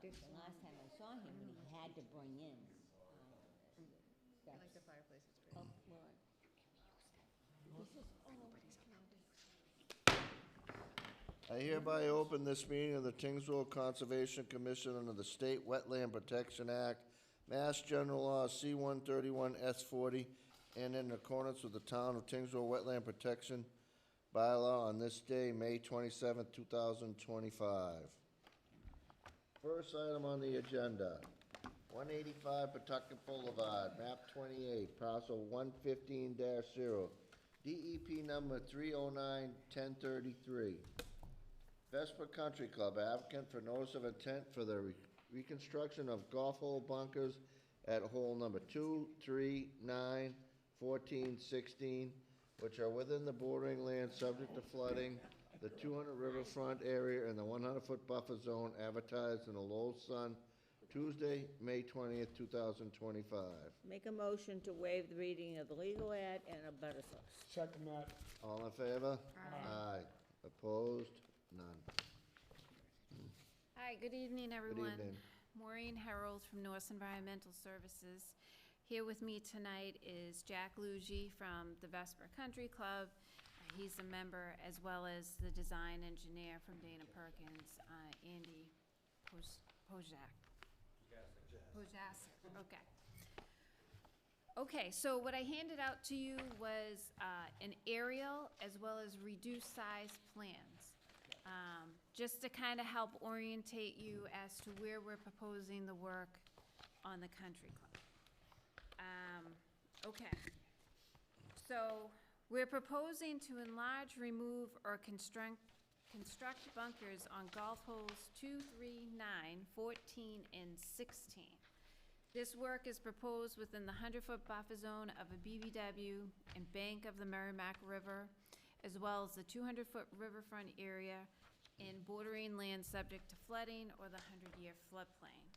The last time I saw him, what he had to bring in. I like the fireplace, it's Oh, pretty. Lord. This is, I hereby open this meeting of the Tyngsborough Conservation Commission under the State Wetland Protection Act, Mass General Law C-131 S-40, and in accordance with the Town of Tyngsborough Wetland Protection Bylaw on this day, May 27th, 2025. First item on the agenda, 185 Pawtucket Boulevard, map 28, parcel 115-0, DEP number 309-1033. Vesper Country Club, applicant for notice of intent for the reconstruction of golf hole bunkers at hole number 2, 3, 9, 14, 16, which are within the bordering land subject to flooding, the 200 riverfront area, and the 100-foot buffer zone advertised in the Lowell Sun, Tuesday, May 20th, 2025. make a motion to waive the reading of the legal ad and a butter sauce. Second that. All in favor? Aye. Aye. Opposed? None. Hi, good evening, everyone. evening. Maureen Harold from Norse Environmental Services. Here with me tonight is Jack Luigi from the Vesper Country Club. He's a member, as well as the design engineer from Dana Perkins, Andy Pojak. Okay. Okay, so what I handed out to you was an aerial as well as reduced size plans. Just to kind of help orientate you as to where we're proposing the work on the country club. Okay, so we're proposing to enlarge, remove, or construct bunkers on golf holes 2, 3, 9, 14, and 16. This work is proposed within the 100-foot buffer zone of a BVW and bank of the Merrimack River, as well as the 200-foot riverfront area in bordering land subject to flooding or the 100-year floodplain.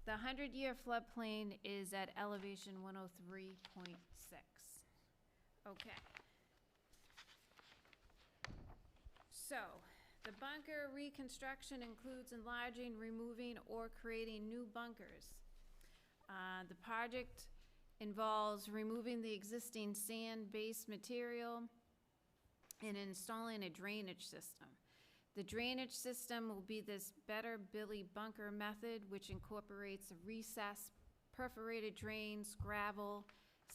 The 100-year floodplain is at elevation 103.6. Okay. So, the bunker reconstruction includes enlarging, removing, or creating new bunkers. The project involves removing the existing sand-based material and installing a drainage system. The drainage system will be this Better Billy bunker method, which incorporates a recessed, perforated drains, gravel,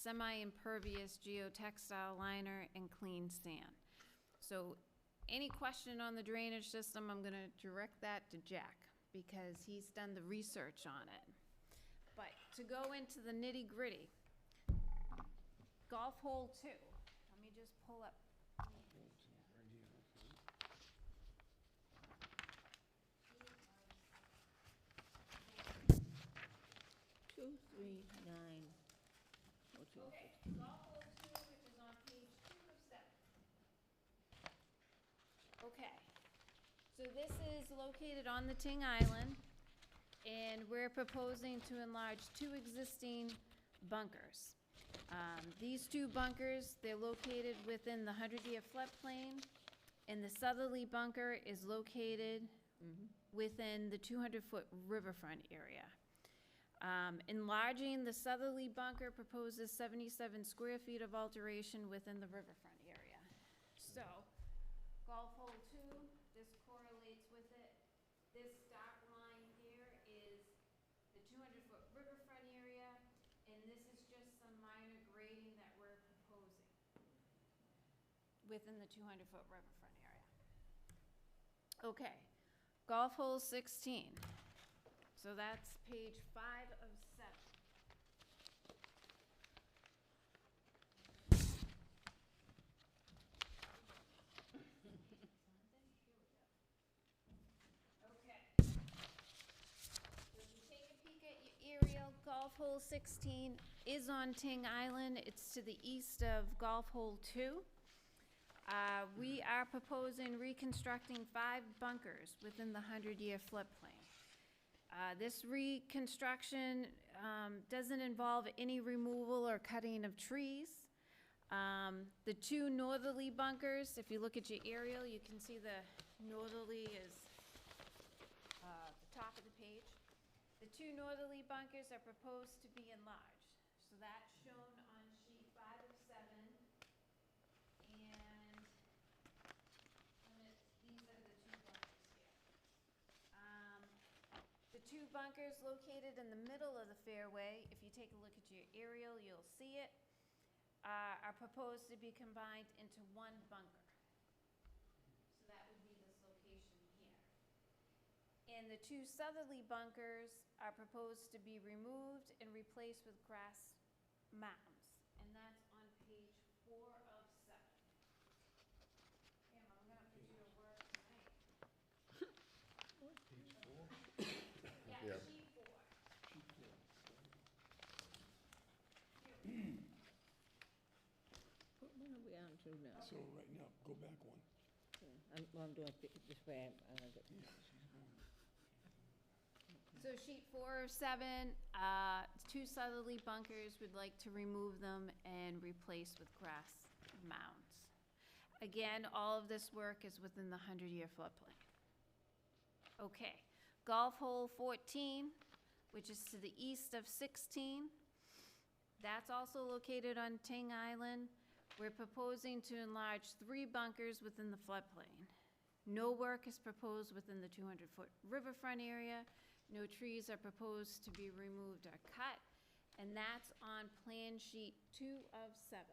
semi-impervious geotextile liner, and clean sand. So any question on the drainage system, I'm gonna direct that to Jack because he's done the research on it. But to go into the nitty-gritty, golf hole 2, let me just pull up. 2, 3, 9, Okay, golf hole 2, which is on page 2 of 7. Okay, so this is located on the Ting Island, and we're proposing to enlarge 2 existing bunkers. These 2 bunkers, they're located within the 100-year floodplain, and the southerly bunker is located within the 200-foot riverfront area. Enlarging the southerly bunker proposes 77 square feet of alteration within the riverfront area. So, golf hole 2, this correlates with it. This dark line here is the 200-foot riverfront area, and this is just some minor grading that we're proposing within the 200-foot riverfront area. Okay, golf hole 16. So that's page 5 of 7. Okay. So if you take a peek at your aerial, golf hole 16 is on Ting Island. It's to the east of golf hole 2. We are proposing reconstructing 5 bunkers within the 100-year floodplain. This reconstruction doesn't involve any removal or cutting of trees. The 2 northerly bunkers, if you look at your aerial, you can see the northerly is the top of the page. The 2 northerly bunkers are proposed to be enlarged. So that's shown on sheet 5 of 7. And these are the 2 bunkers here. The 2 bunkers located in the middle of the fairway, if you take a look at your aerial, you'll see it, are proposed to be combined into 1 bunker. So that would be this location here. And the 2 southerly bunkers are proposed to be removed and replaced with grass mounds. And that's on page 4 of 7. Em, I'm gonna put you to work tonight. Yeah, Yeah. sheet 4. What one are we on to now? So right now, go back one. I'm doing this way, So sheet 4 of 7, 2 southerly bunkers, would like to remove them and replace with grass mounds. Again, all of this work is within the 100-year floodplain. Okay, golf hole 14, which is to the east of 16. That's also located on Ting Island. We're proposing to enlarge 3 bunkers within the floodplain. No work is proposed within the 200-foot riverfront area. No trees are proposed to be removed or cut, and that's on plan sheet 2 of 7.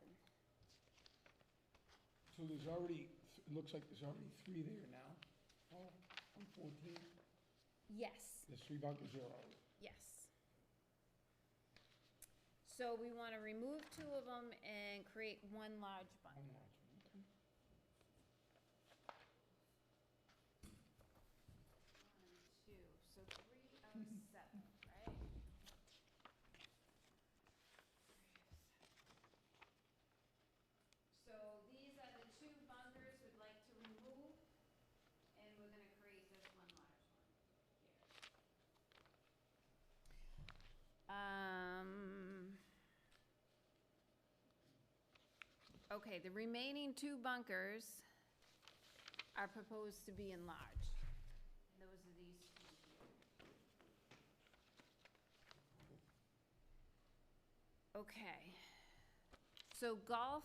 So there's already, it looks like there's already 3 there now, Paul, on 14? Yes, There's 3 bunkers there already. yes. So we want to remove 2 of them and create 1 large bunker. One large one, okay. 1, 2, so 3 of 7, right? So these are the 2 bunkers we'd like to remove, and we're gonna create this 1 large one here. Okay, the remaining 2 bunkers are proposed to be enlarged. And those are these 2 here. Okay. So golf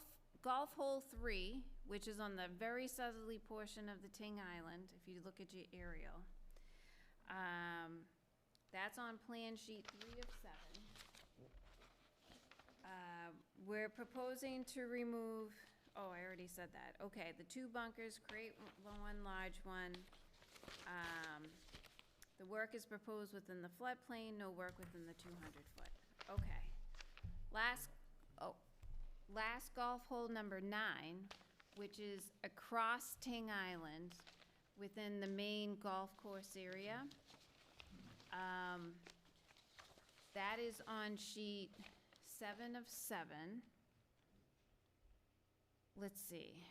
hole 3, which is on the very southerly portion of the Ting Island, if you look at your aerial. That's on plan sheet 3 of 7. We're proposing to remove, oh, I already said that. Okay, the 2 bunkers, create 1 large one. The work is proposed within the floodplain, no work within the 200-foot. Okay. Last golf hole number 9, which is across Ting Island within the main golf course area. That is on sheet 7 of 7. Let's see.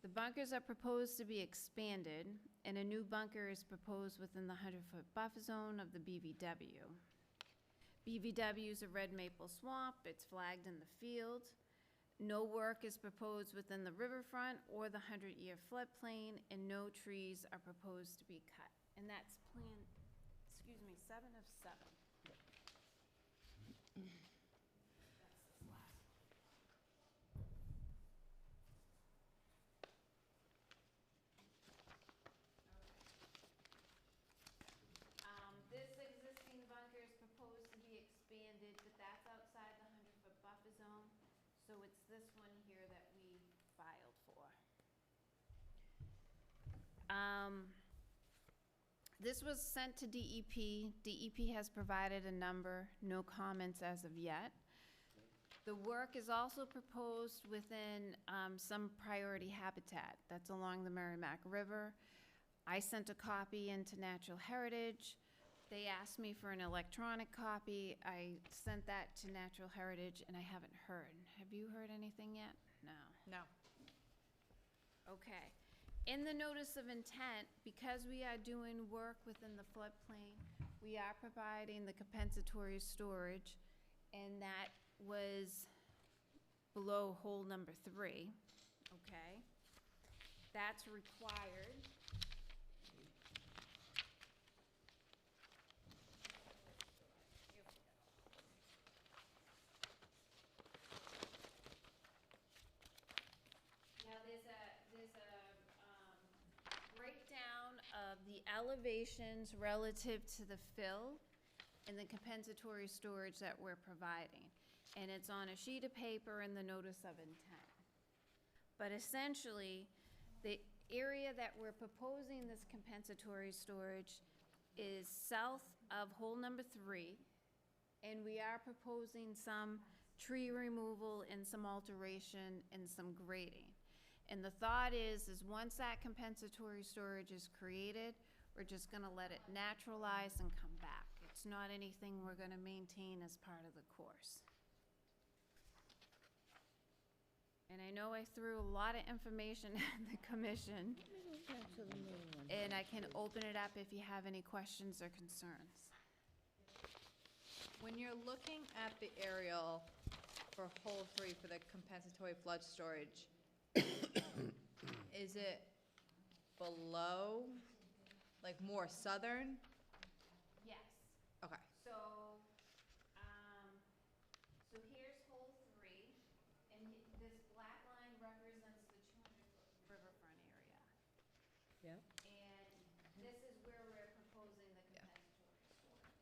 The bunkers are proposed to be expanded, and a new bunker is proposed within the 100-foot buffer zone of the BVW. BVW is a red maple swamp. It's flagged in the field. No work is proposed within the riverfront or the 100-year floodplain, and no trees are proposed to be cut. And that's plan, 7 of 7. That's this last one. This existing bunker is proposed to be expanded, but that's outside the 100-foot buffer zone. So it's this one here that we filed for. This was sent to DEP. DEP has provided a number, no comments as of yet. The work is also proposed within some priority habitat that's along the Merrimack River. I sent a copy into Natural Heritage. They asked me for an electronic copy. I sent that to Natural Heritage, and I haven't heard. Have you heard anything yet? No. No. Okay. In the notice of intent, because we are doing work within the floodplain, we are providing the compensatory storage, and that was below hole number 3, okay? That's required. of the elevations relative to the fill and the compensatory storage that we're providing. And it's on a sheet of paper in the notice of intent. But essentially, the area that we're proposing this compensatory storage is south of hole number 3, and we are proposing some tree removal and some alteration and some grading. And the thought is once that compensatory storage is created, we're just gonna let it naturalize and come back. It's not anything we're gonna maintain as part of the course. And I know I threw a lot of information at the commission, Back to the main one. and I can open it up if you have any questions or concerns. When you're looking at the aerial for hole 3 for the compensatory flood storage, is it below, like more southern? Yes. Okay. So, so here's hole 3, and this black line represents the 200-foot riverfront area. Yeah. And this is where we're proposing the compensatory storage.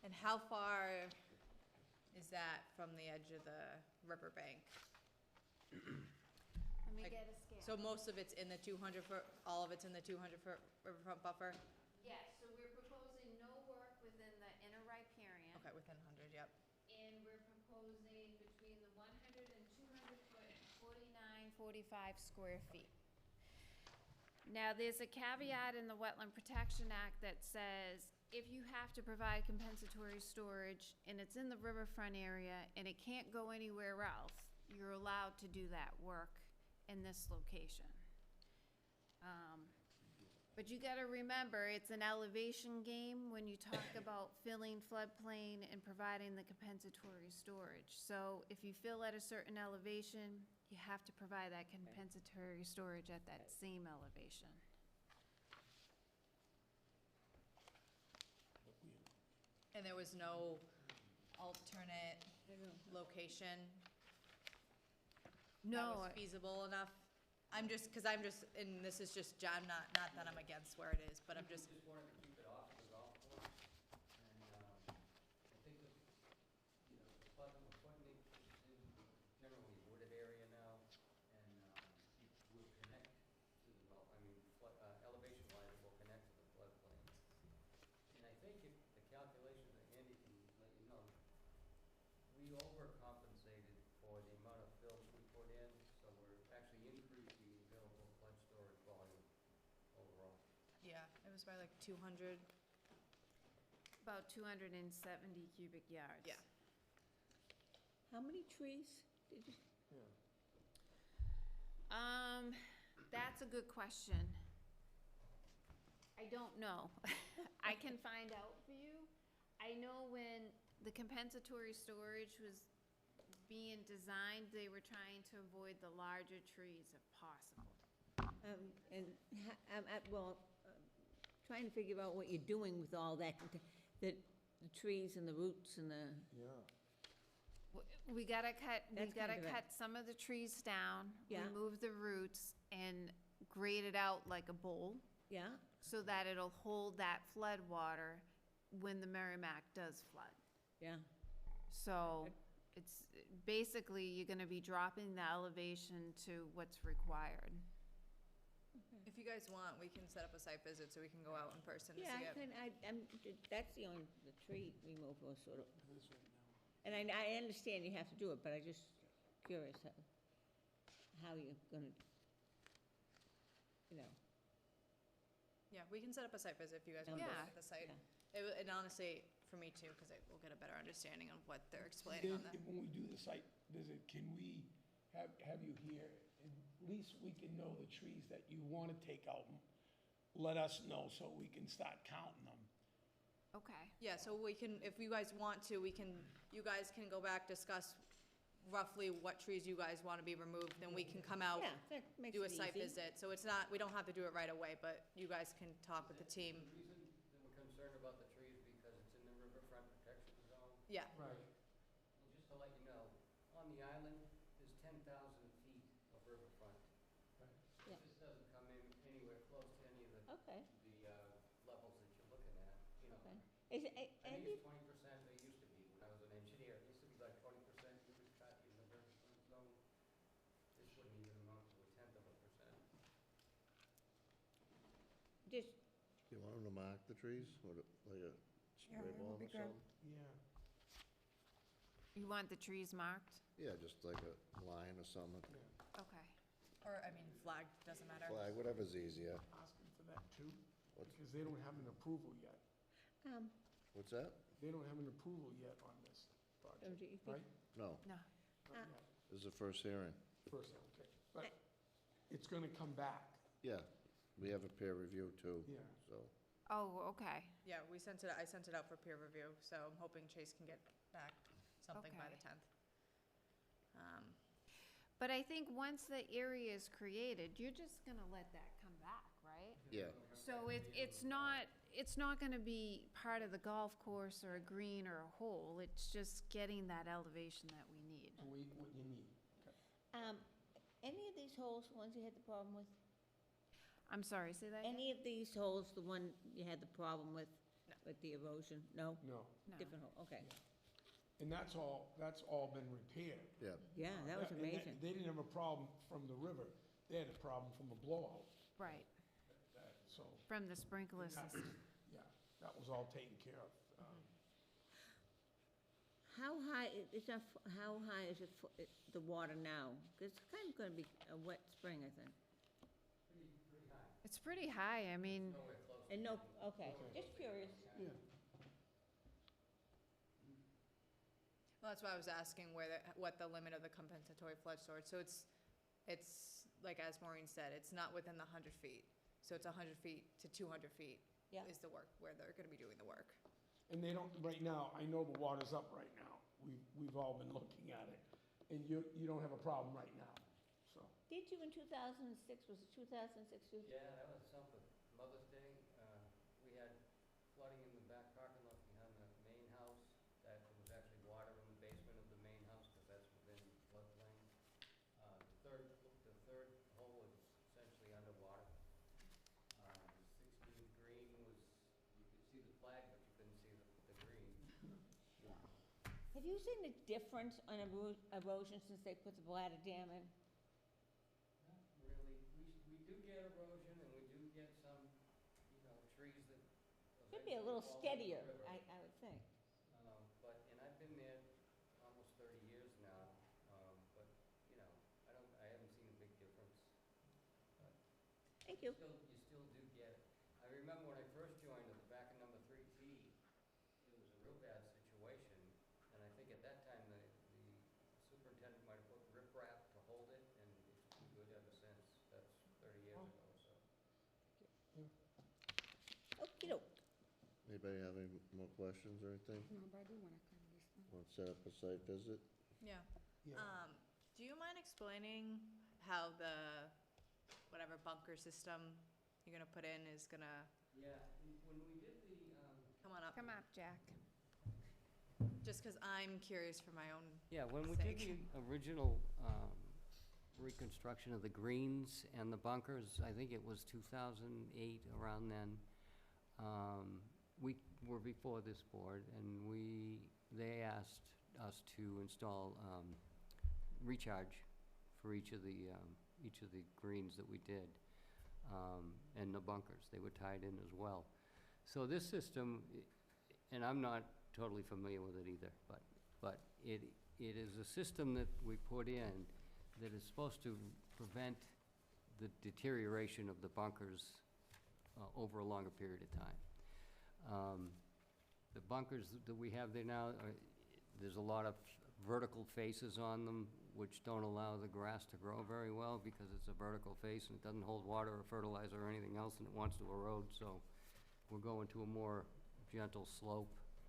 And how far is that from the edge of the riverbank? Let me Like, get a scale. So most of it's in the 200-foot, all of it's in the 200-foot riverfront buffer? Yes, so we're proposing no work within the inner riparian. Okay, within 100, yep. And we're proposing between the 100 and 200 foot, 45 square feet. Now, there's a caveat in the Wetland Protection Act that says if you have to provide compensatory storage and it's in the riverfront area and it can't go anywhere else, you're allowed to do that work in this location. But you gotta remember, it's an elevation game when you talk about filling floodplain and providing the compensatory storage. So if you fill at a certain elevation, you have to provide that compensatory storage at that same elevation. And there was no alternate location that No, was feasible enough? And this is just, not that I'm against where it is, but I'm just, Just wanted to keep it off the golf course, and, I think that, you know, the flooding is in generally wooded area now, and, it will connect to the golf, elevation wise, it will connect to the floodplain. And I think if the calculations that Andy can let you know, we overcompensated for the amount of fills we put in, so we're actually increasing the available flood storage volume overall. yeah, it was by like 200. about 270 cubic yards. Yeah. How many trees did you? That's a good question. I don't know. I can find out for you. I know when the compensatory storage was being designed, they were trying to avoid the larger trees if possible. Trying to figure out what you're doing with all that, the trees and the roots and the, We gotta cut That's kind of a- some of the trees down, Yeah. remove the roots, and grade it out like a bowl, yeah? so that it'll hold that flood water when the Merrimack does flood. Yeah. So, it's, basically, you're gonna be dropping the elevation to what's required. If you guys want, we can set up a site visit so we can go out in person to Yeah, see it. that's the only, the tree removal sort of, and I understand you have to do it, but I just curious how you're gonna, you know. Yeah, we can set up a site visit if you guys Yeah. want to look Yeah. at the site. Yeah. And honestly, for me too, because we'll get a better understanding of what they're explaining on that. When we do the site visit, can we have you here? At least we can know the trees that you want to take out. Let us know so we can start counting them. Okay. Yeah, so we can, if you guys want to, you guys can go back, discuss roughly what trees you guys want to be removed, then we can come out, Yeah, that makes do a it site easy. visit. So it's not, we don't have to do it right away, but you guys can talk with the team. The reason Yeah, Right. Well, just to let you know, on the island, there's 10,000 feet of riverfront. Right. Yeah. This doesn't come in anywhere close to any of Okay, the levels that you're looking at, you know. okay. Is, it- I and think you, it's 20%, they used to be, when I was an engineer, it used to be like 20% you could cut in the riverfront zone. This wouldn't even amount to a tenth of a percent. just, You want them to mark the trees, with like a spray bomb or something? Yeah. You want the trees marked? Yeah, just like a line or something, Yeah. Okay. or, I mean, flag, doesn't matter. flag, whatever's easier. Asking for that too, What's- because they don't have an approval yet. What's that? They don't have an approval yet on this project, you think- right? No, No. Not yet. this is the first hearing. First, okay. But it's gonna come back, Yeah, we have a peer review too, yeah. so. Oh, okay. Yeah, I sent it out for peer review, so I'm hoping Chase can get back something by the Okay. 10th. But I think once the area is created, you're just gonna let that come back, right? Yeah, So it's not gonna be part of the golf course or a green or a hole, it's just getting that elevation that we need. And what you need. Okay. any of these holes, the ones you had the problem with? I'm sorry, say that again? Any of these holes, the one you had the problem with? No. With the erosion? No? No, No. Different hole, okay. and that's all been repaired. yeah, Yeah, that was And amazing. They didn't have a problem from the river, they had a problem from a blowout, Right, so, from the sprinkler system. yeah, that was all taken care of. How high, how high is the water now? 'Cause it's kind of gonna be a wet spring, I think. Pretty high, It's pretty high, I mean, nowhere close. And no, okay, just curious. Yeah, Well, that's why I was asking what the limit of the compensatory flood storage, so it's, like as Maureen said, it's not within the 100 feet. So it's 100 feet to 200 feet Yeah. is the work, where they're gonna be doing the work. and they don't, right now, I know the water's up right now, we've all been looking at it, and you don't have a problem right now, so. Did you in 2006, was it 2006? Yeah, that was something. Mother's Day, we had flooding in the back parking lot behind the main house. That there was actually water in the basement of the main house, because that's within floodplain. The third hole was essentially underwater. The 16th green was, you could see the flag, but you couldn't see the green. Have you seen the difference on erosion since they put the bladder dam in? Not really. We do get erosion, and we do get some, trees that Should be a eventually little fall into the steadier, river. I would think. But, and I've been there almost 30 years now, but, I haven't seen a big difference. But Thank you. you still do get it. I remember when I first joined at the back of number 3T, it was a real bad situation, and I think at that time, the superintendent might have put riprap to hold it, and it's been good ever since. That's 30 years Oh. ago, so. Okey-doke. anybody have any more questions or anything? No, but I do want to come this one. Want to set up a site visit? Yeah. Yeah, Do you mind explaining how the, whatever bunker system you're gonna put in is gonna, Yeah, when we did the, come on up? come up, Jack. Just because I'm curious for my own, yeah, when we did sake. the original reconstruction of the greens and the bunkers, I think it was 2008, around then, we were before this board, and they asked us to install recharge for each of the greens that we did, and the bunkers. They were tied in as well. So this system, and I'm not totally familiar with it either, but it is a system that we put in that is supposed to prevent the deterioration of the bunkers over a longer period of time. The bunkers that we have there now, there's a lot of vertical faces on them, which don't allow the grass to grow very well because it's a vertical face and it doesn't hold water or fertilizer or anything else, and it wants to erode, so we're going to a more gentle slope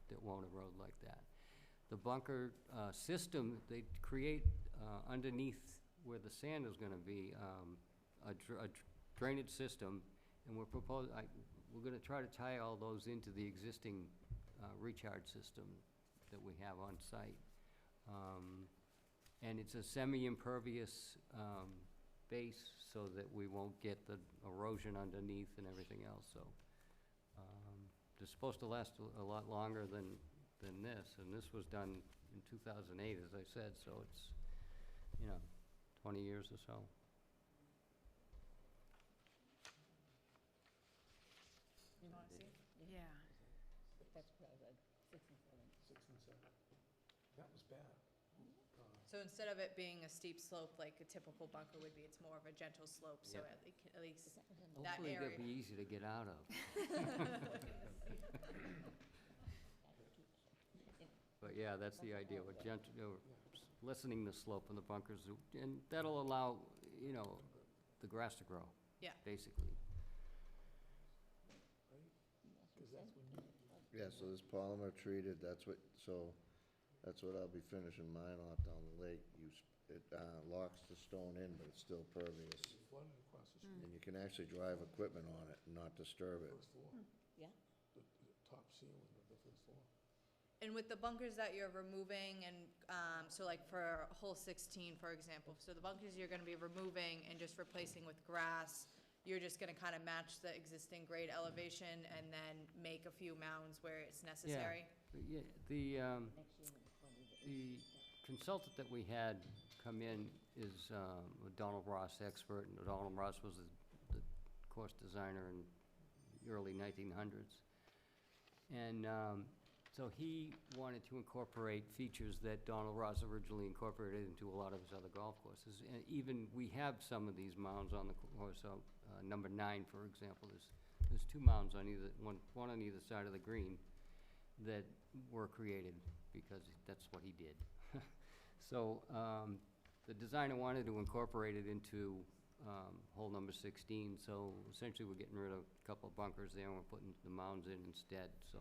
that won't erode like that. The bunker system, they create underneath where the sand is gonna be, a drainage system, and we're gonna try to tie all those into the existing recharge system that we have on site. And it's a semi-impervious base so that we won't get the erosion underneath and everything else, so. They're supposed to last a lot longer than this, and this was done in 2008, as I said, so it's, 20 years or so. You wanna see? Yeah. That's probably like 6 and 7. 6 and 7. That was bad. So instead of it being a steep slope like a typical bunker would be, it's more of a gentle slope, so Yep. at least that Hopefully area. they'll be easy to get out of. But yeah, that's the idea, with lessening the slope in the bunkers, and that'll allow, the grass to grow. Yeah. Basically. Because that's when you, Yeah, so this polymer treated, that's what I'll be finishing mine off down the lake. It locks the stone in, but it's still pervious. flooded across the street, And you can actually drive equipment on it and not disturb it. first floor, Yeah. the top ceiling of the first floor. And with the bunkers that you're removing and, so like for hole 16, for example, so the bunkers you're gonna be removing and just replacing with grass, you're just gonna kind of match the existing grade elevation and then make a few mounds where it's necessary? Yeah, Next year when it's funny, but the consultant that we had come in is a Donald Ross expert, and Donald Ross was the course designer in the early 1900s. And so he wanted to incorporate features that Donald Ross originally incorporated into a lot of his other golf courses. And even, we have some of these mounds on the course, so number 9, for example, there's 2 mounds on either, one on either side of the green that were created because that's what he did. So the designer wanted to incorporate it into hole number 16, so essentially we're getting rid of a couple of bunkers there and we're putting the mounds in instead, so.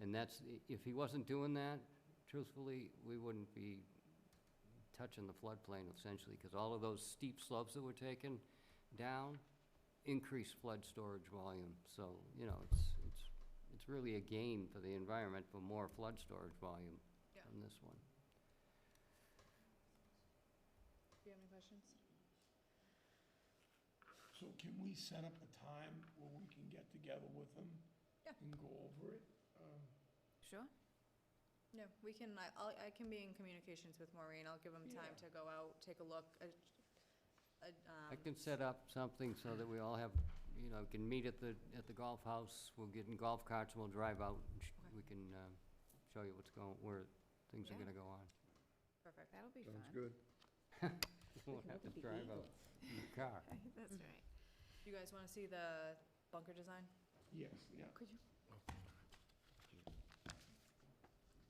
And that's, if he wasn't doing that, truthfully, we wouldn't be touching the floodplain essentially, because all of those steep slopes that we're taking down increase flood storage volume. So, it's really a gain for the environment for more flood storage volume Yeah. on this one. Do you have any questions? So can we set up a time where we can get together with them? Yeah. And go over it? Sure. No, we can, I can be in communications with Maureen, I'll give them time Yeah. to go out, take a look. I can set up something so that we all have, can meet at the golf house. We'll get in golf carts, we'll drive out, and Okay. we can show you where things are Yeah. gonna go on. Perfect. That'll be fun. Sounds good. We won't can have look to at the drive out eagles. in the car. That's right. You guys wanna see the bunker design? Yes, yeah. Could you?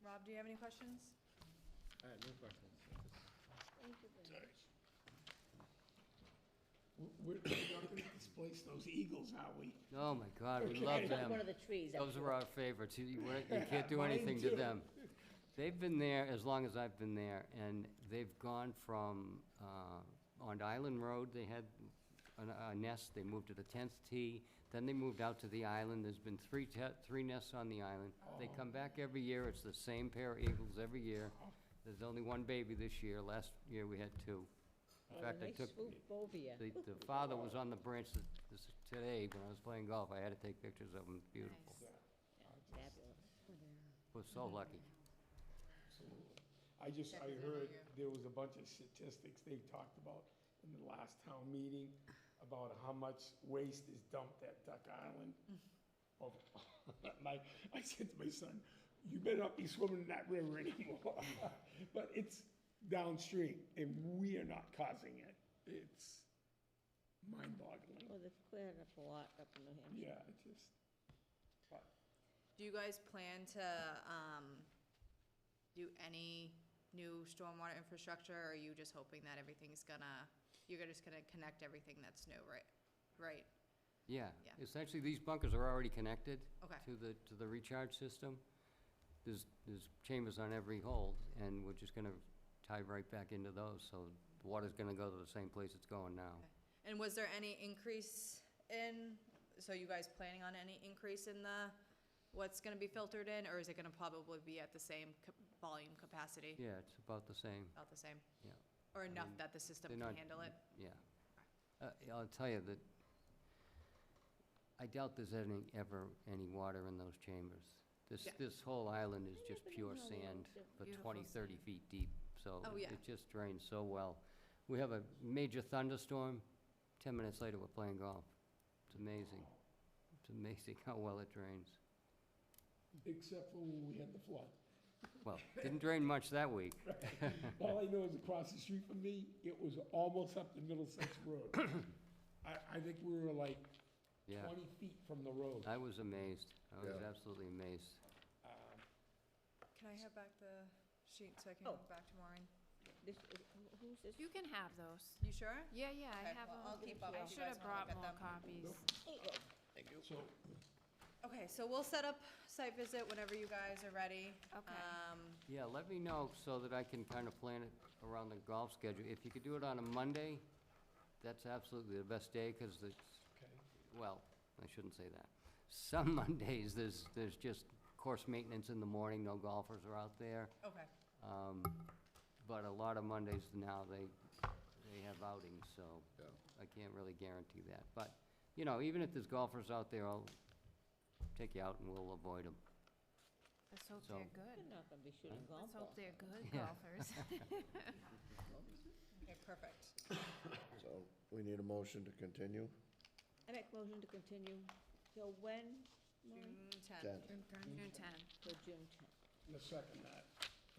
Rob, do you have any questions? No questions. We're not gonna displace those eagles, are we? Oh, my God, we Okay. love Like them. one of the trees. I'm Those sure. are our favorites. You can't do Mine anything to too. them. They've been there as long as I've been there, and they've gone from, on Island Road, they had a nest, they moved to the 10th tee, then they moved out to the island. There's been three nests on the island. They come back every year. It's the same pair of eagles every year. There's only one baby this year. Last year, we had 2. In Oh, fact, I nice took, swoop phobia. the father was on the branch today when I was playing golf. I had to take pictures of him. Beautiful. Nice. Fabulous. Was so lucky. I heard there was a bunch of statistics they talked about in the last town meeting about how much waste is dumped at Duck Island. I said to my son, you better not be swimming in that river anymore. But it's downstream, and we are not causing it. It's mind-boggling. Well, they've cleared up a lot up in New Hampshire. Yeah, it just, but Do you guys plan to, do any new stormwater infrastructure, or are you just hoping that you're just gonna connect everything that's new, right? Right, Yeah. Yeah. Essentially, these bunkers are already connected okay, to the recharge system. There's chambers on every hole, and we're just gonna tie right back into those, so the water's gonna go to the same place it's going now. and was there any increase so you guys planning on any increase in the what's gonna be filtered in, or is it gonna probably be at the same volume capacity? Yeah, it's about the same, About the same? yeah. Or enough mean, that the system They're can not- handle it? Yeah. I'll tell you that I doubt there's any water in those chambers. Yeah. This whole island is just never pure know sand for Beautiful 20, 30 sand. feet deep, so Oh, yeah. it just drains so well. We have a major thunderstorm, 10 minutes later, we're playing golf. It's amazing. It's amazing how well it drains. Except for when we had the flood. Well, didn't drain much that week. All I know is across the street from me, it was almost up to Middlesex Road. I think we were like Yeah, 20 feet from the road. I was amazed. I was Yeah. absolutely amazed. Can I have back the sheet so I can Oh. give it back to Maureen? This, who's this? You can have those. You sure? Yeah, yeah, I Okay, have well, I'll them. keep up I if you should guys have wanna brought look more at them. copies. So, Okay, so we'll set up site visit whenever you guys are ready. Okay. Yeah, let me know so that I can kind of plan it around the golf schedule. If you could do it on a Monday, that's absolutely the best day, because it's, okay. well, I shouldn't say that. Some Mondays, there's just course maintenance in the morning, no golfers are out there. Okay, But a lot of Mondays now, they have outings, so Yeah. I can't really guarantee that. But, you know, even if there's golfers out there, I'll take you out and we'll avoid them. Let's hope So- they're They're good. not gonna be shooting golf Let's balls. hope they're good Yeah. golfers. okay, perfect. So we need a motion to continue. I make motion to continue till when, Maureen? June 10th. 10. June 10. Till June 10th. The second that.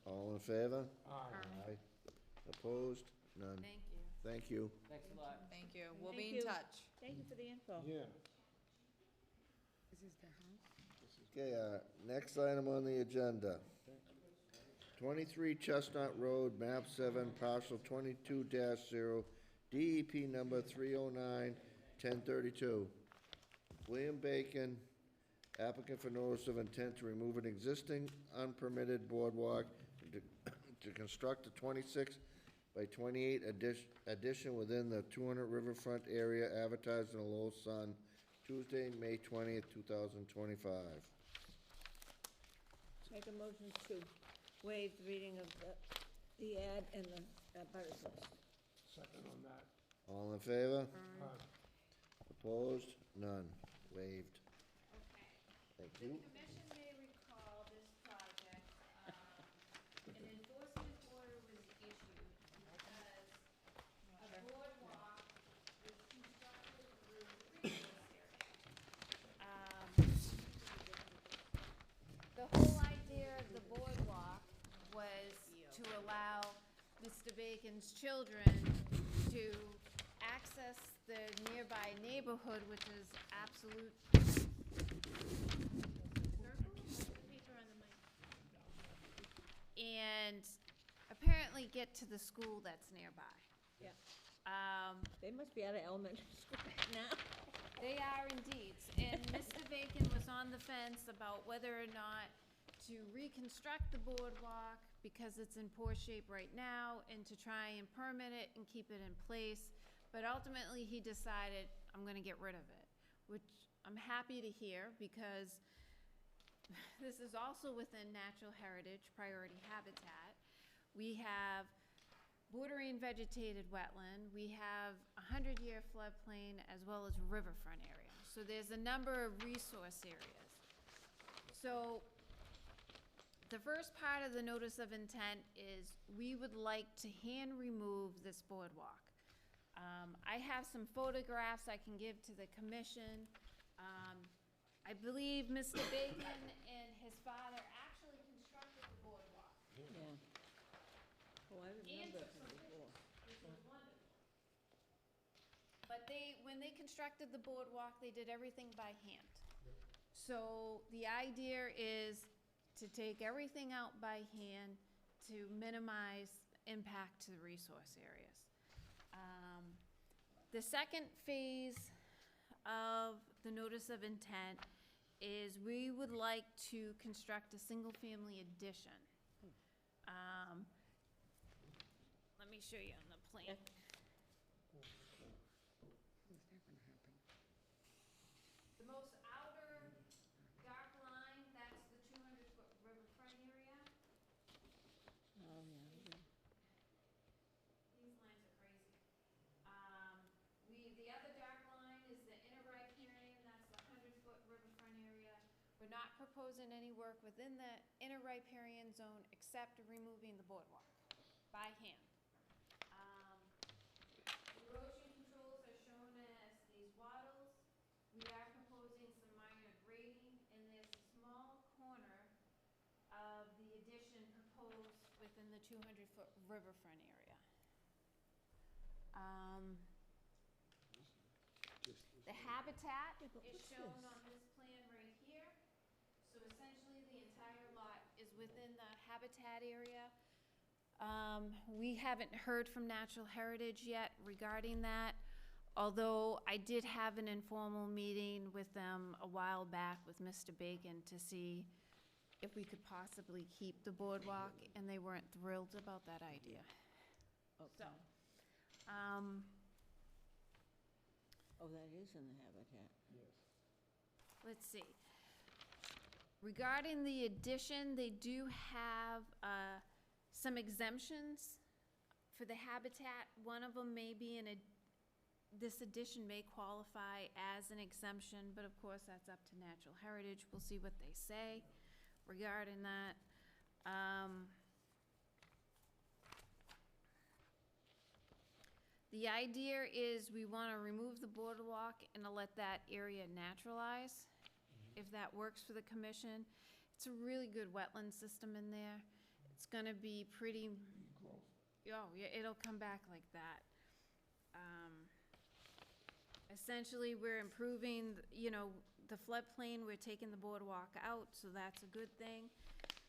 All in favor? Aye. Aye. Opposed? None. Thank you. Thank you. Thanks a lot. Thank you. We'll Thank be in you. touch. Thank you for the info. Yeah. Okay, next item on the agenda. 23 Chestnut Road, map 7, parcel 22-0, DEP number 309-1032. William Bacon, applicant for notice of intent to remove an existing unpermitted boardwalk and to construct a 26 by 28 addition within the 200 Riverfront area advertised in the Lowell Sun, Tuesday, May 20th, 2025. Make a motion to waive the reading of the ad and the butters list. Second on that. All in favor? Aye. Opposed? None. Waived. Okay. Thank The you. commission may recall this project, an enforcement order was issued because a boardwalk was constructed through the resource area. The whole idea of the boardwalk was to allow Mr. Bacon's children to access the nearby neighborhood, which is absolute. And apparently get to the school that's nearby. Yeah. They must be out of elementary school now. They are indeed, and Mr. Bacon was on the fence about whether or not to reconstruct the boardwalk because it's in poor shape right now, and to try and permit it and keep it in place. But ultimately, he decided, I'm gonna get rid of it, which I'm happy to hear, because this is also within natural heritage priority habitat. We have bordering vegetated wetland, we have a 100-year floodplain, as well as riverfront area. So there's a number of resource areas. So the first part of the notice of intent is we would like to hand remove this boardwalk. I have some photographs I can give to the commission. I believe Mr. Bacon and his father actually constructed the boardwalk. Yeah. Oh, I remember it from before. Which was wonderful. But when they constructed the boardwalk, they did everything by hand. So the idea is to take everything out by hand to minimize impact to the resource areas. The second phase of the notice of intent is we would like to construct a single-family addition. Let me show you on the plan. The most outer dark line not proposing any work within the inner riparian zone except removing the boardwalk by hand. Erosion controls are shown as these wattles. We are proposing some minor grading, and there's a small corner of the addition proposed within the 200-foot riverfront area. The habitat is shown on this plan right here. So essentially, the entire lot is within the habitat area. We haven't heard from Natural Heritage yet regarding that, although I did have an informal meeting with them a while back with Mr. Bacon to see if we could possibly keep the boardwalk, and they weren't thrilled about that idea. So, Oh, that is in the habitat. Yes. let's see. Regarding the addition, they do have some exemptions for the habitat. One of them may be this addition may qualify as an exemption, but of course, that's up to Natural Heritage. We'll see what they say regarding that. The idea is we want to remove the boardwalk and to let that area naturalize, if that works for the commission. It's a really good wetland system in there. It's gonna be pretty, oh, yeah, it'll come back like that. Essentially, we're improving, the floodplain, we're taking the boardwalk out, so that's a good thing.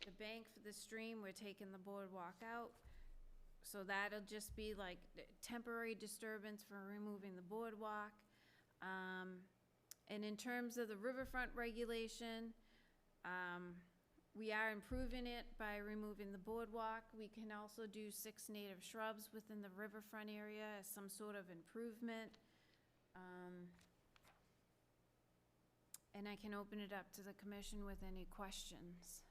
The bank for the stream, we're taking the boardwalk out. So that'll just be like temporary disturbance for removing the boardwalk. And in terms of the riverfront regulation, we are improving it by removing the boardwalk. We can also do 6 native shrubs within the riverfront area as some sort of improvement. And I can open it up to the commission with any questions.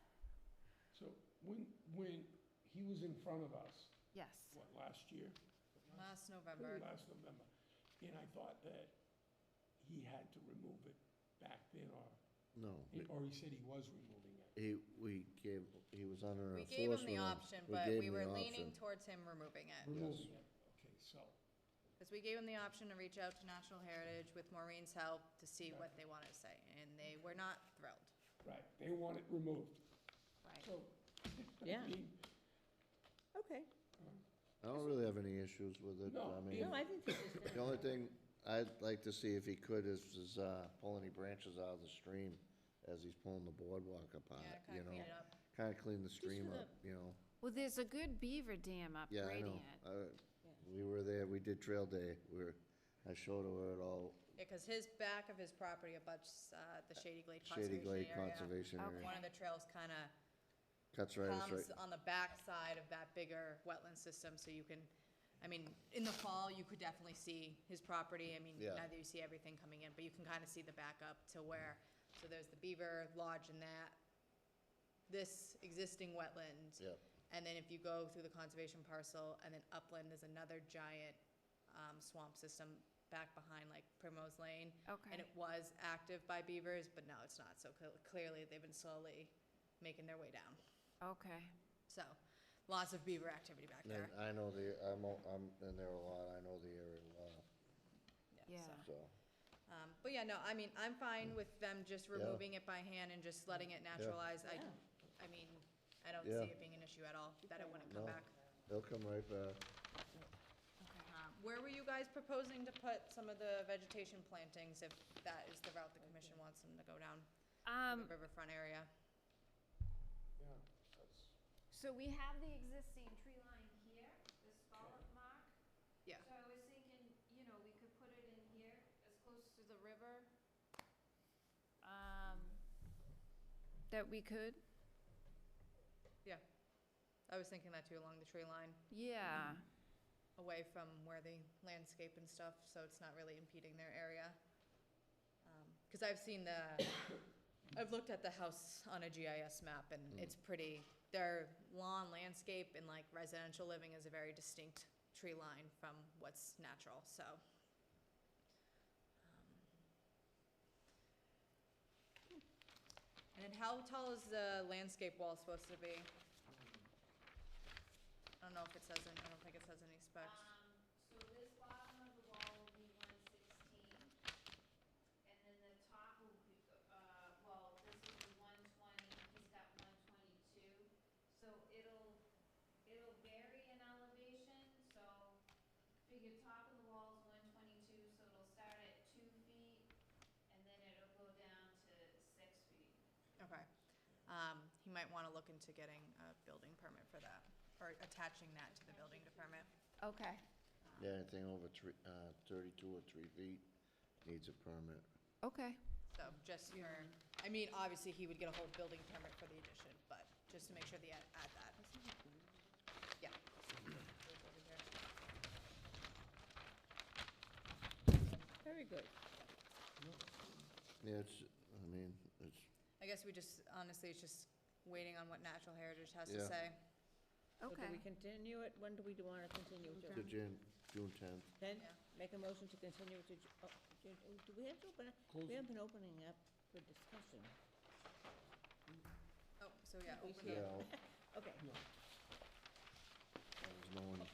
So when he was in front of us, Yes. what, last year? Last November. Last November, and I thought that he had to remove it back then, No, or he said he was removing it. he was under We enforcement. gave him the option, but gave we him were the leaning option. towards him removing it. Removing it, okay, so, Because we gave them the option to reach out to National Heritage with Maureen's help to see what they wanted to say, and they were not thrilled. right, they want it removed, Right. so. Yeah. I mean, Okay. I don't really have any issues with it. No, I mean, No, I think this is the only thing I'd like to see if he could is pull any branches out of the stream as he's pulling the boardwalk apart, Yeah, kind you of know? clean it up. Kind of clean the stream for up, you know? Well, there's a good beaver dam up Yeah, I know. Radiant. We were there, we did trail day. I showed her it all, Yeah, because his back of his property abuts the Shady Glade Shady Conservation Glade Area. Conservation Okay. Area. One of the trails kind of Cuts right, it's comes right. on the back side of that bigger wetland system, so you can, I mean, in the fall, you could definitely see his property. I mean, Yeah. neither you see everything coming in, but you can kind of see the backup to where, so there's the beaver lodge and that, this existing wetland. Yep. And then if you go through the conservation parcel and then upland, there's another giant swamp system back behind like Primrose Lane. Okay. And it was active by beavers, but now it's not, so clearly they've been slowly making their way down. Okay. So, lots of beaver activity back there. And I know I'm in there a lot, I know the area well, Yeah. so. so. But yeah, no, I mean, I'm fine with them just Yeah. removing it by hand and just letting it naturalize. Yeah. I mean, I don't Yeah. see it being an issue at all, that it wouldn't come No. back. They'll come right back. Where were you guys proposing to put some of the vegetation plantings, if that is the route the commission wants them to go down? The riverfront area? yeah, that's, So we have the existing tree line here, this scallop mark. Yeah. So I was thinking, we could put it in here, as close to the river, that we could. Yeah. I was thinking that too, along the tree line, Yeah. away from where they landscape and stuff, so it's not really impeding their area. Because I've looked at the house on a GIS map, and it's pretty, their lawn landscape and like residential living is a very distinct tree line from what's natural, so. And then And how tall is the landscape wall supposed to be? I don't know if it says, I don't think it says any specs. So this bottom of the wall will be 116, and then the top will be, well, this will be 120, he's got 122. So it'll vary in elevation, so figure top of the wall is 122, so it'll start at 2 feet, and then it'll go down to 6 feet. Okay. He might want to look into getting a building permit for that, or attaching that to the building permit. Okay. Yeah, anything over 32 or 3 feet needs a permit. Okay. So just for, I mean, obviously, he would get a whole building permit for the addition, but just to make sure they add that. Yeah. Very good. Yeah, it's, I mean, it's, I guess we just, honestly, it's just waiting on what Natural Heritage has to Yeah. say. So do Okay. we continue it? When do we want to continue to to? June 10th. Then, Yeah. make a motion to continue it to, June, do we have to open it? Close We it. haven't been opening up for discussion. Oh, so yeah, We open can't. it. Yeah, Okay. No. there's no one,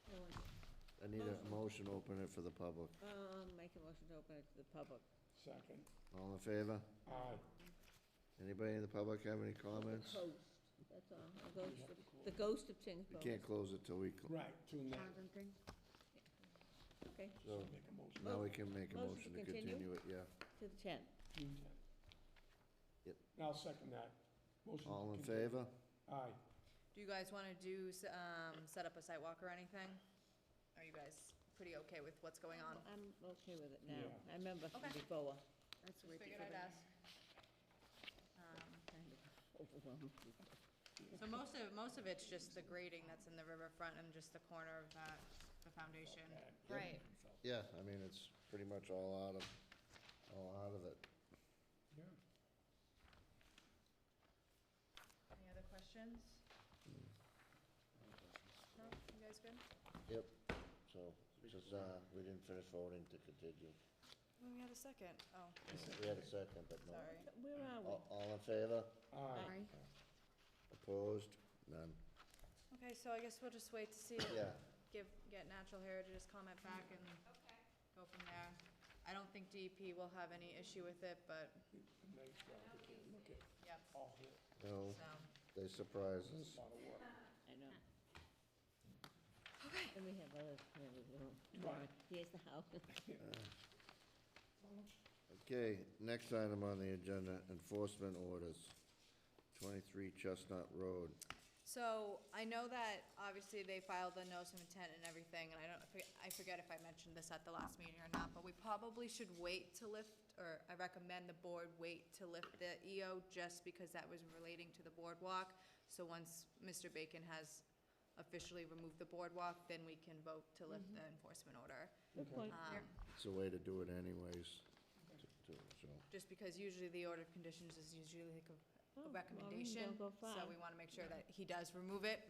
No one- I need a motion to open it for the public. Make a motion to open it to the public. Second. All in favor? Aye. Anybody in the public have any comments? Ghost, that's all. The ghost of You Tyngsborough. can't close it till we, Right, to that. Okay, So make a motion. now we can make a Motion motion to to continue? continue it, yeah. to the 10th. June 10th. Yep. And I'll second that. Motion to All in continue. favor? Aye. Do you guys want to set up a site walk or anything? Are you guys pretty okay with what's going on? I'm okay with it now. Yeah. I remember from Okay. before. Just figured I'd ask. Kind of overwhelmed. So most of it's just the grading that's in the riverfront and just the corner of that, the foundation. Bad. Right. Yeah, I mean, it's pretty much all out of it. Yeah. Any other questions? No, you guys good? Yep, so, just, we didn't finish voting to continue. Oh, we had a second. Oh, We had a second, but no. sorry. Where are we? All in favor? Aye. Opposed? None. Okay, so I guess we'll just wait to see, Yeah, get Natural Heritage's comment back and go from there. I don't think DEP will have any issue with it, but, Nice job. We can't look at yep, all here. no, so. they surprised us. A lot of work. I know. Okay. And we have others, Right. here's the house. Okay, next item on the agenda, enforcement orders, 23 Chestnut Road. So I know that obviously they filed the notice of intent and everything, and I forget if I mentioned this at the last meeting or not, but we probably should wait to lift, or I recommend the board wait to lift the EO just because that was relating to the boardwalk. So once Mr. Bacon has officially removed the boardwalk, then we can vote to lift the enforcement order. Good point. It's a way to do it anyways, so. Just because usually the order of conditions is usually like Oh, a well, recommendation. don't go So far. we want to make sure that he does remove it.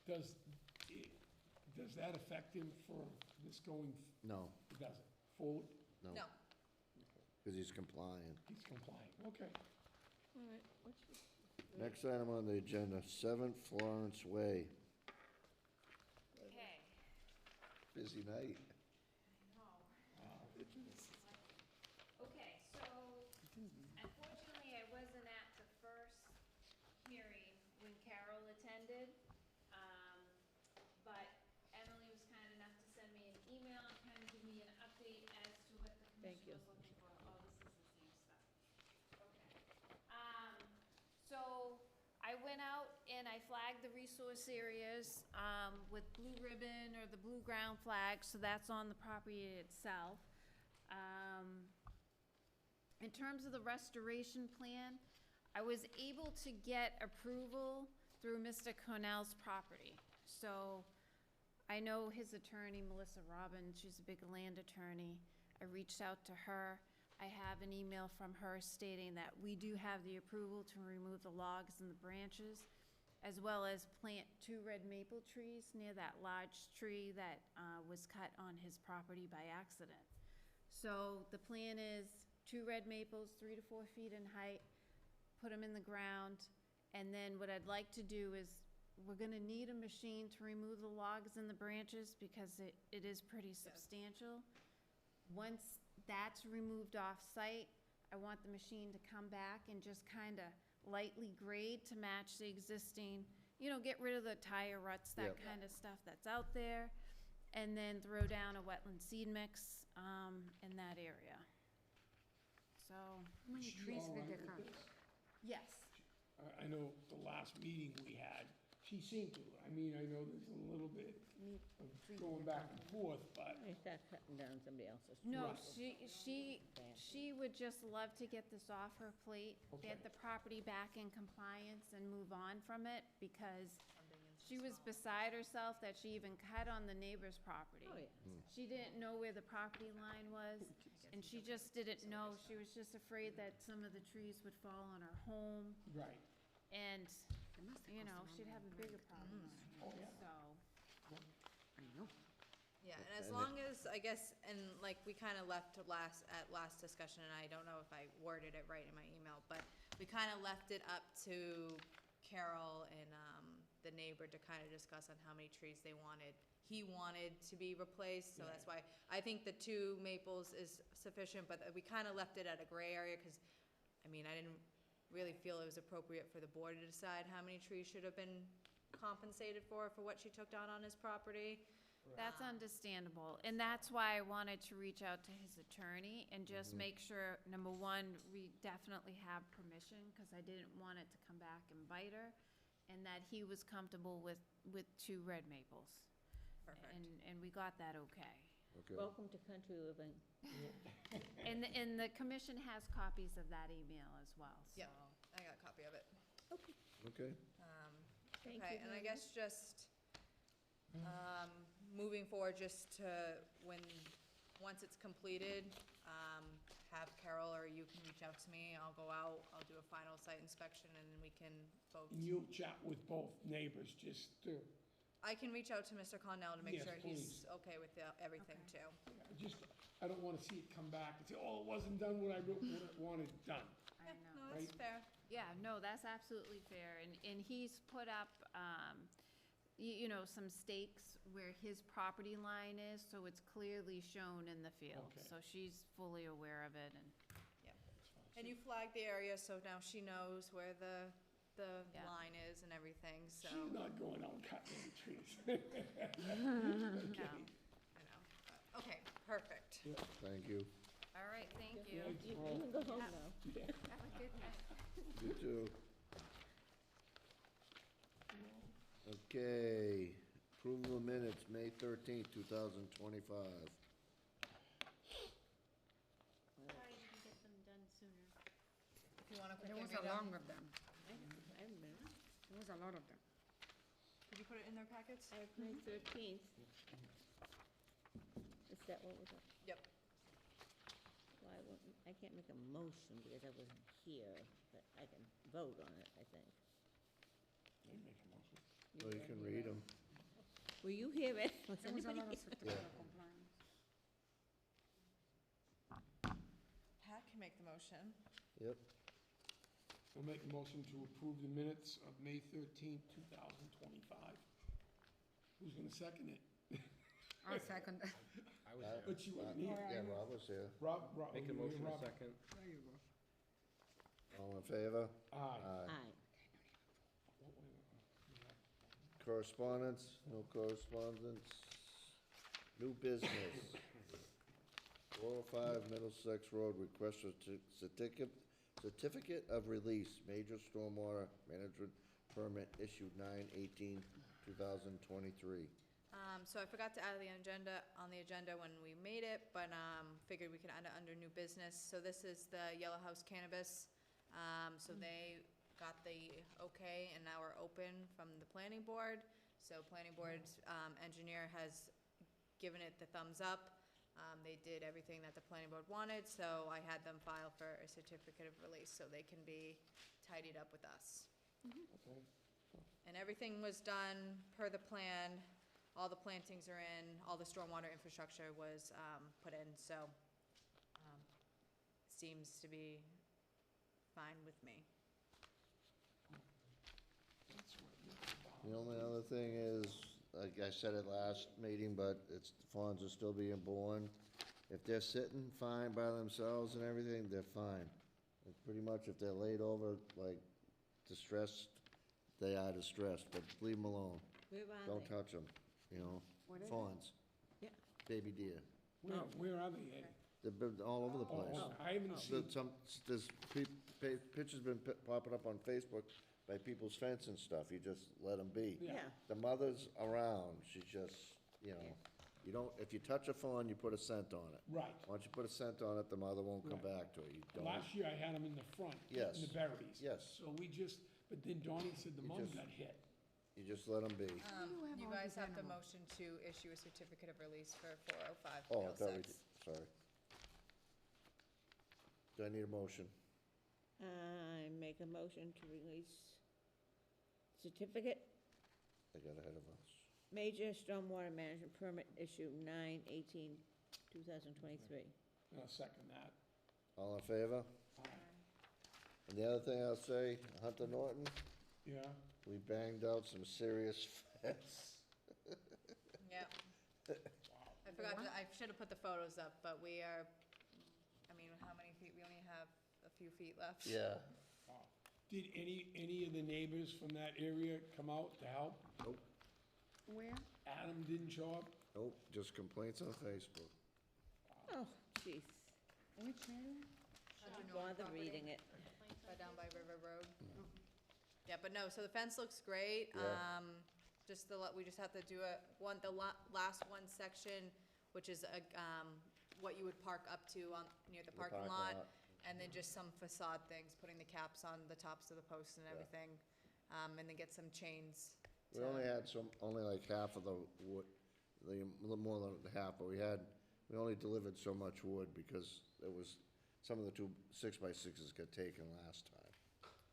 Does that affect him for this going, No, it doesn't, forward? no, No. because he's compliant. He's compliant, okay. All right, what's your? Next item on the agenda, 7 Florence Way. Okay. Busy night. Okay, so unfortunately, I wasn't at the first hearing when Carol attended. But Emily was kind enough to send me an email and kind of give me an update as to what the Thank commission you. was looking for. Oh, this is the same stuff. Okay. So I went out and I flagged the resource areas, with blue ribbon or the blue ground flag, so that's on the property itself. In terms of the restoration plan, I was able to get approval through Mr. Cornell's property. So I know his attorney, Melissa Robbins, she's a big land attorney. I reached out to her. I have an email from her stating that we do have the approval to remove the logs and the branches, as well as plant 2 red maple trees near that large tree that was cut on his property by accident. So the plan is 2 red maples, 3 to 4 feet in height, put them in the ground. And then what I'd like to do is, we're gonna need a machine to remove the logs and the branches because it is pretty substantial. Once that's removed off-site, I want the machine to come back and just kinda lightly grade to match the existing, get rid of the tire ruts, that Yep. kind of stuff that's out there. And then throw down a wetland seed mix, in that area. So, How many trees did they cut? yes. I know the last meeting we had, she seemed to. I mean, I know there's a little bit of going back and forth, but They start cutting down somebody else's. No, Right. she would just love to get this off her plate, get Okay. the property back in compliance and move on from it, because she was beside herself that she even cut on the neighbor's property. Oh, yeah. She didn't know where the property line was, and she just didn't know. She was just afraid that some of the trees would fall on her home, right. and, she'd have a bigger problem. Oh, yeah. So, Yeah, and as And long as, I guess, and like, we kind of left to last discussion, and I don't know if I worded it right in my email, but we kind of left it up to Carol and, the neighbor to kind of discuss on how many trees he wanted to be replaced, so that's why, I think the 2 maples is sufficient, but we kind of left it at a gray area, because, I mean, I didn't really feel it was appropriate for the board to decide how many trees should have been compensated for what she took down on his property. that's understandable, and that's why I wanted to reach out to his attorney and just make sure, number one, we definitely have permission, because I didn't want it to come back and bite her, and that he was comfortable with 2 red maples. Perfect. And we got that okay. Okay. Welcome to country living. And the commission has copies of that email as well, so. Yep. I got a copy of it. Okay. Thank Okay, you and I very guess just, moving forward, just to, once it's completed, have Carol or you can reach out to me, I'll go out, I'll do a final site inspection, and then we can vote. And you'll chat with both neighbors, just to, I can reach out to Mr. Connell to make Yes, sure he's please. okay with everything too. I don't wanna see it come back and say, oh, it wasn't done what I wanted done. I Yeah, know. no, that's fair. Yeah, no, that's absolutely fair, and he's put up, some stakes where his property line is, so it's clearly shown in the field. Okay. So she's fully aware of it, and, And you flagged the area, so now she knows where the Yeah. line is and everything, so. She's not going out and cutting any trees. no. I know. Okay, perfect. Thank you. All right, thank you. You can go home now. Have a good night. You too. Okay, approval of minutes, May 13th, 2025. Sorry you didn't get them done sooner. If you wanna There quickly was read a them. lot of them. I haven't been. There was a lot of them. Did you put it in their packets? I have May 13th. Is that what was it? Yep. Well, I can't make a motion because I wasn't here, but I can vote on it, I think. They make a motion. Well, you weren't can here read then. them. Were you here? Was There was a anybody lot of here? certificate of compliance. Pat can make the motion. Yep. I'll make a motion to approve the minutes of May 13th, 2025. Who's gonna second it? I second. I was there. But she wasn't here. Yeah, Rob was here. Rob, Make a you motion Rob? a second. There you go. All in favor? Aye. Aye. Correspondence? No correspondence? New business? 405 Middlesex Road, request a certificate of release, major stormwater management permit issued 9/18/2023. So I forgot to add on the agenda when we made it, but, figured we could add it under new business. So this is the Yellow House Cannabis. So they got the okay and now we're open from the planning board. So planning board's, engineer has given it the thumbs up. They did everything that the planning board wanted, so I had them file for a certificate of release so they can be tidied up with us. Okay. And everything was done per the plan, all the plantings are in, all the stormwater infrastructure was, put in, so, seems to be fine with me. The only other thing is, like I said at last meeting, but it's, fawns are still being born. If they're sitting fine by themselves and everything, they're fine. And pretty much if they're laid over, like distressed, they are distressed, but leave them alone. Where are Don't they? touch them, you know? What is it? Fawns. Yeah. Baby deer. Where are they, Eddie? They've been all over the Oh, place. I haven't seen, There's pictures been popping up on Facebook by people's fence and stuff. You just let them be. Yeah. Yeah, The mother's around, she just, you know, you don't, if you touch a fawn, you put a scent on it. right. Once you put a scent on it, the mother won't come Right. back to it. You don't, Last year I had them in the front, Yes. in the berries. Yes. So we just, but then Donnie said the You mom just- got hit. you just let them be. do you have You all guys these have the animals? motion to issue a certificate of release for 405 Oh, I thought we 306. did, sorry. Do I need a motion? I make a motion to release certificate, I got ahead of us. major stormwater management permit issue 9/18/2023. I'll second that. All in favor? And the other thing I'll say, Hunter Norton, Yeah, we banged out some serious fence. Yep. I forgot to, I should have put the photos up, but we are, I mean, how many feet? We only have a few feet left. Yeah. wow. Did any of the neighbors from that area come out to help? Where? Adam didn't show up? Nope, just complaints on Facebook. Oh, jeez, Which area? don't bother reading it. Down by River Road. Yeah, but no, so the fence looks great. Yeah. Just we just have to do last one section, which is what you would park up to near the parking lot. And then just some facade things, putting the caps on the tops of the posts and Yeah. everything. And then get some chains. We to- only had only like half of the wood, a little more than half, but we only delivered so much wood because it was, some of the 2 6x6s got taken last time.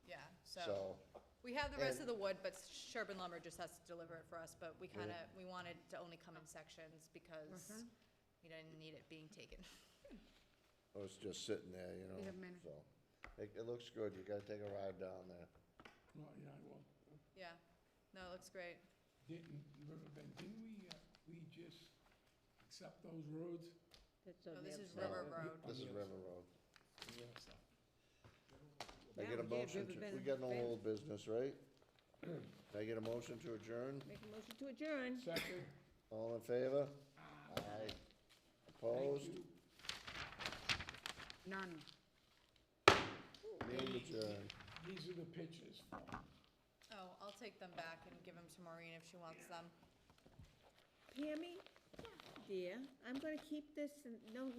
Yeah, So, so, we have the rest and- of the wood, but Sherburne Lumber just has to deliver it for us, but we we wanted to only come in sections because we didn't need it being taken. it was just sitting there, you know, Wait a minute. so. It looks good, you gotta take a ride down there. Oh, yeah, I will. Yeah, no, it looks great. Didn't, Riverbend, didn't we just accept those roads? That's No, on this the is other River side. Road. This is River Road. I Yeah, get a we did, motion Riverbend we got no fence. old business, right? Can I get a motion to adjourn? Make a motion to adjourn. Second? All in favor? Aye. Opposed? Thank you. None. Meeting adjourned. These are the pictures for. Oh, I'll take them back and give them to Maureen if she wants them. Pammy, dear, I'm gonna keep this and no